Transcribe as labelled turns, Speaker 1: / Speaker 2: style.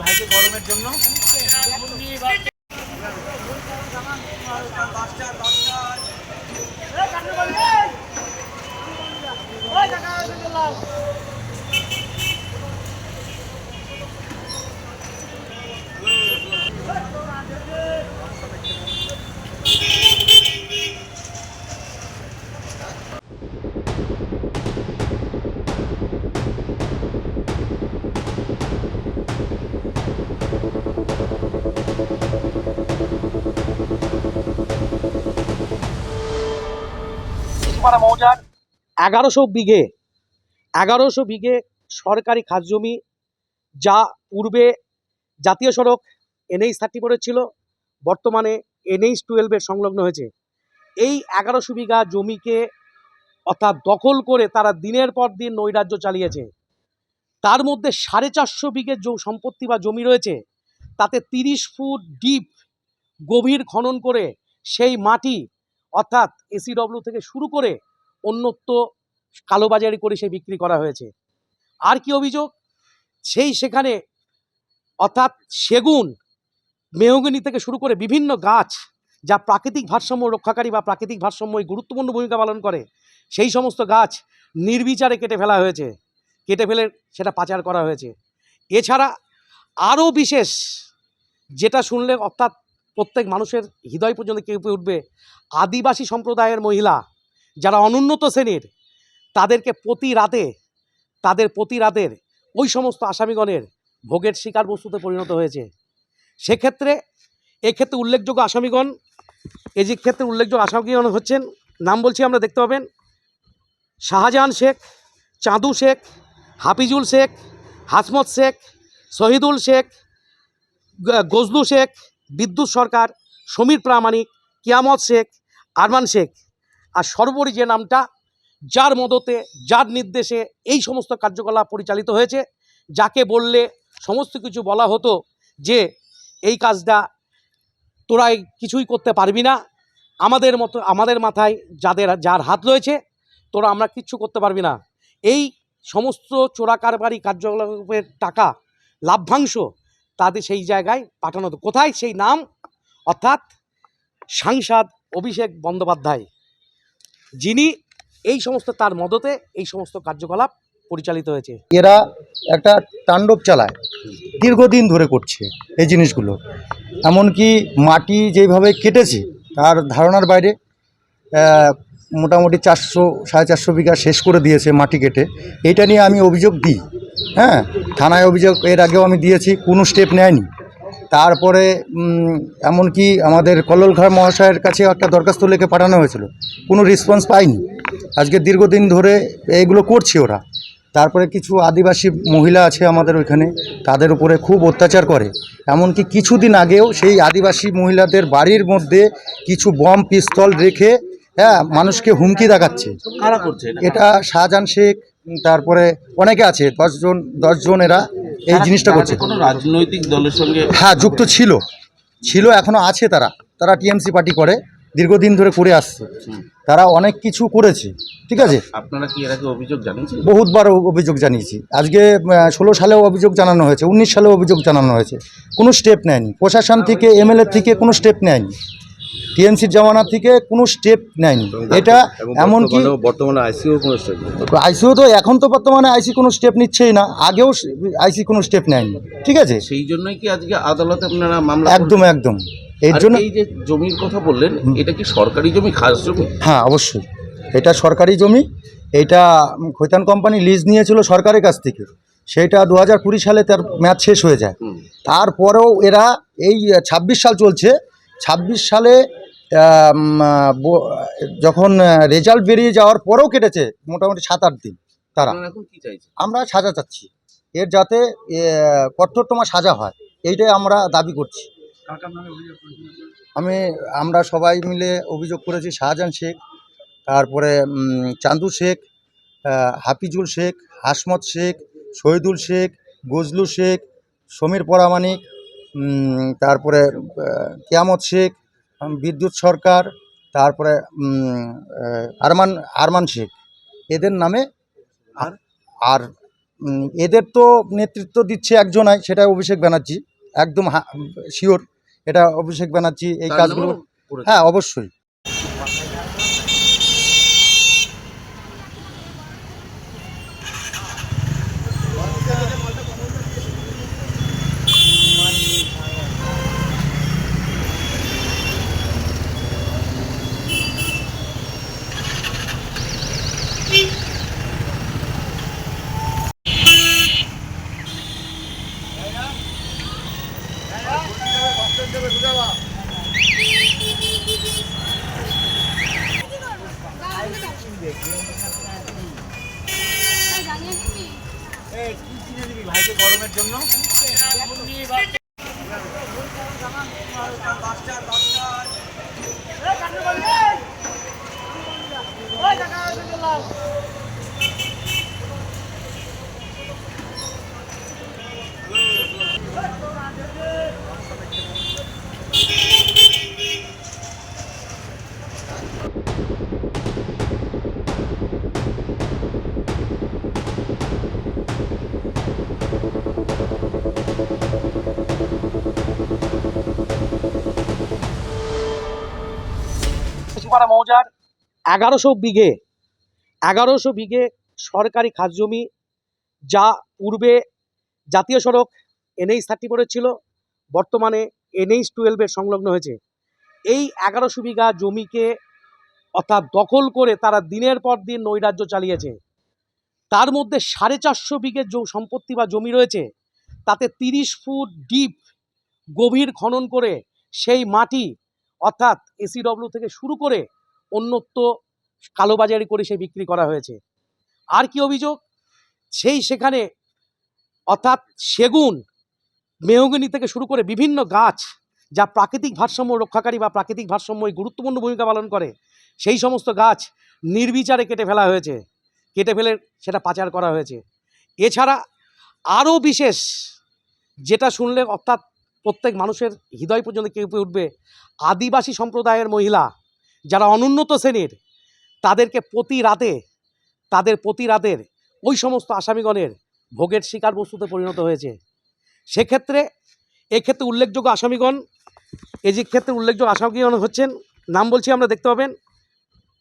Speaker 1: ভাইকে গরমের জন্য
Speaker 2: মৌজার 1100 বিঘে সরকারি খাস জমি, যা পূর্বে জাতীয় সড়ক NH-34 ছিল, বর্তমানে NH-12 সংলগ্ন হয়েছে। এই 1100 বিঘা জমিকে অর্থাৎ দখল করে তারা দিনের পর দিন নৈরাজ্য চালিয়েছে। তার মধ্যে 450 বিঘে সম্পত্তি বা জমি রয়েছে, তাতে 30 ফুট ডিপ গভীর খনন করে সেই মাটি অর্থাৎ ACW থেকে শুরু করে অন্যত্র কালোবাজারি করে সে বিক্রি করা হয়েছে। আর কি অভিযোগ, সেখানে অর্থাৎ সেগুন, মেহগনি থেকে শুরু করে বিভিন্ন গাছ যা প্রাকৃতিক ভারসাম্য রক্ষাকারী বা প্রাকৃতিক ভারসাম্যই গুরুত্বপূর্ণ ভূমিকা পালন করে, সেই সমস্ত গাছ নির্বিচারে কেটে ফেলা হয়েছে, কেটে ফেলে সেটা পাচার করা হয়েছে। এছাড়া আরও বিশেষ, যেটা শুনলে অর্থাৎ প্রত্যেক মানুষের হৃদয় পর্যন্ত কেঁপে উঠবে, আদিবাসী সম্প্রদায়ের মহিলা যারা অনুন্নত শ্রেণীর, তাদেরকে প্রতি রাতের ওই সমস্ত আসামিগণের ভোগের শিকার বস্তুতে পরিণত হয়েছে। এক্ষেত্রে উল্লেখযোগ্য আসামিগণ হচ্ছেন, নাম বলছি, আমরা দেখতে পাবেন শাহজাহান শেখ, চাঁদু শেখ, হাফিজুল শেখ, হাসমত শেখ, শহীদুল শেখ, গজলু শেখ, বিদ্যুৎ সরকার, সমীর প্রামাণিক, কিয়ামত শেখ, আরমান শেখ। আর সর্বোপরি যে নামটা, যার মদতে, যার নির্দেশে এই সমস্ত কার্যকলাপ পরিচালিত হয়েছে, যাকে বললে সমস্ত কিছু বলা হতো যে এই কাজটা তোরা কিছুই করতে পারবি না, আমাদের মাথায় যার হাত রয়েছে, তোরা আমরা কিচ্ছু করতে পারবি না। এই সমস্ত চোরাকারবারি কার্যকলাপের টাকা, লাভ্যাংশ তাদের সেই জায়গায় পাঠানো হতো। কোথায়? সেই নাম অর্থাৎ সাংসদ অভিষেক বন্দ্যোপাধ্যায়, যিনি এই সমস্ত, তার মদতে এই সমস্ত কার্যকলাপ পরিচালিত হয়েছে।
Speaker 3: এরা একটা তাণ্ডব চালায়, দীর্ঘদিন ধরে করছে এই জিনিসগুলো। এমনকি মাটি যেভাবে কেটেছে তার ধারণার বাইরে, মোটামুটি 400-450 বিঘা শেষ করে দিয়েছে মাটি কেটে। এইটা নিয়ে আমি অভিযোগ দিই, হ্যাঁ, থানায় অভিযোগ এর আগেও আমি দিয়েছি, কোনো স্টেপ নেয়নি। তারপরে এমনকি আমাদের কল্লোল খাঁ মহাশয়ের কাছে একটা দরখাস্ত লিখে পাঠানো হয়েছিল, কোনো রেসপন্স পাইনি। আজকে দীর্ঘদিন ধরে এইগুলো করছে ওরা। তারপরে কিছু আদিবাসী মহিলা আছে আমাদের ওইখানে, তাদের উপরে খুব অত্যাচার করে। এমনকি কিছুদিন আগেও সেই আদিবাসী মহিলাদের বাড়ির মধ্যে কিছু বম পিস্তল রেখে, হ্যাঁ, মানুষকে হুমকি দেখাচ্ছে।
Speaker 1: কারা করছে
Speaker 3: এটা? শাহজাহান শেখ, তারপরে অনেকে আছে, 10 জন এরা এই জিনিসটা করছে।
Speaker 1: কোনো রাজনৈতিক দলের সঙ্গে?
Speaker 3: হ্যাঁ, যুক্ত ছিল, এখনও আছে। তারা TMC পার্টি করে, দীর্ঘদিন ধরে করে আসছে। তারা অনেক কিছু করেছে, ঠিক আছে।
Speaker 1: আপনারা কি এর আগে অভিযোগ জানিয়েছেন?
Speaker 3: বহুতবার অভিযোগ জানিয়েছি। আজকে 16 সালেও অভিযোগ জানানো হয়েছে, 19 সালেও অভিযোগ জানানো হয়েছে, কোনো স্টেপ নেয়নি প্রশাসন থেকে, MLA থেকে কোনো স্টেপ নেয়নি, TMCর জামানা থেকে কোনো স্টেপ নেয়নি। এটা এমনকি
Speaker 1: বর্তমানে
Speaker 3: আইসিও তো এখন তো বর্তমানে আইসি কোনো স্টেপ নিচ্ছেই না, আগেও আইসি কোনো স্টেপ নেয়নি, ঠিক আছে।
Speaker 1: সেই জন্যই কি আজকে আদালতে আপনারা মামলা?
Speaker 3: একদম এর জন্য।
Speaker 1: এই যে জমির কথা বললেন, এটা কি সরকারি জমি, খাস জমি?
Speaker 3: হ্যাঁ, অবশ্যই এটা সরকারি জমি। এটা খৈতান কোম্পানি লিজ নিয়েছিল সরকারের কাছ থেকে, সেটা 2020 সালে তার মেয়াদ শেষ হয়ে যায়। তারপরেও এরা এই 26 সাল চলছে, 26 সালে যখন রেজাল্ট বেরিয়ে যাওয়ার পরেও কেটেছে মোটামুটি 7-8 দিন। তারা
Speaker 1: আপনারা এখন কি চাইছেন?
Speaker 3: আমরা সাজা চাচ্ছি, এর যাতে কঠোরতম সাজা হয়, এইটাই আমরা দাবি করছি। আমরা সবাই মিলে অভিযোগ করেছি শাহজাহান শেখ, তারপরে চান্দু শেখ, হাফিজুল শেখ, হাসমত শেখ, শহীদুল শেখ, গজলু শেখ, সমীর পরামানিক, তারপরে কিয়ামত শেখ, বিদ্যুৎ সরকার, তারপরে আরমান শেখ, এদের নামে। আর এদের তো নেতৃত্ব দিচ্ছে একজনাই, সেটা অভিষেক ব্যানার্জি, একদম শিওর এটা অভিষেক ব্যানার্জি এই
Speaker 1: তার
Speaker 3: কাজগুলো।
Speaker 1: নামেও করেছে?
Speaker 3: হ্যাঁ, অবশ্যই।
Speaker 2: কাশিপাড়া মৌজার 1100 বিঘে সরকারি খাস জমি, যা পূর্বে জাতীয় সড়ক NH-34 ছিল, বর্তমানে NH-12 সংলগ্ন হয়েছে। এই 1100 বিঘা জমিকে অর্থাৎ দখল করে তারা দিনের পর দিন নৈরাজ্য চালিয়েছে। তার মধ্যে 450 বিঘে সম্পত্তি বা জমি রয়েছে, তাতে 30 ফুট ডিপ গভীর খনন করে সেই মাটি অর্থাৎ ECW থেকে শুরু করে অন্যত্র কালোবাজারি করে সে বিক্রি করা হয়েছে। আর কি অভিযোগ, সেখানে অর্থাৎ সেগুন, মেহগনি থেকে শুরু করে বিভিন্ন গাছ যা প্রাকৃতিক ভারসাম্য রক্ষাকারী বা প্রাকৃতিক ভারসাম্যে গুরুত্বপূর্ণ ভূমিকা পালন করে, সেই সমস্ত গাছ নির্বিচারে কেটে ফেলা হয়েছে, কেটে ফেলে সেটা পাচার করা হয়েছে। এছাড়া আরও বিশেষ, যেটা শুনলে অর্থাৎ প্রত্যেক মানুষের হৃদয় পর্যন্ত কেঁপে উঠবে, আদিবাসী সম্প্রদায়ের মহিলা যারা অনুন্নত শ্রেণীর, তাদেরকে প্রতি রাতের ওই সমস্ত আসামিগণের ভোগের শিকার বস্তুতে পরিণত হয়েছে। এক্ষেত্রে উল্লেখযোগ্য আসামিগণ হচ্ছেন, নাম বলছি, আমরা দেখতে পাবেন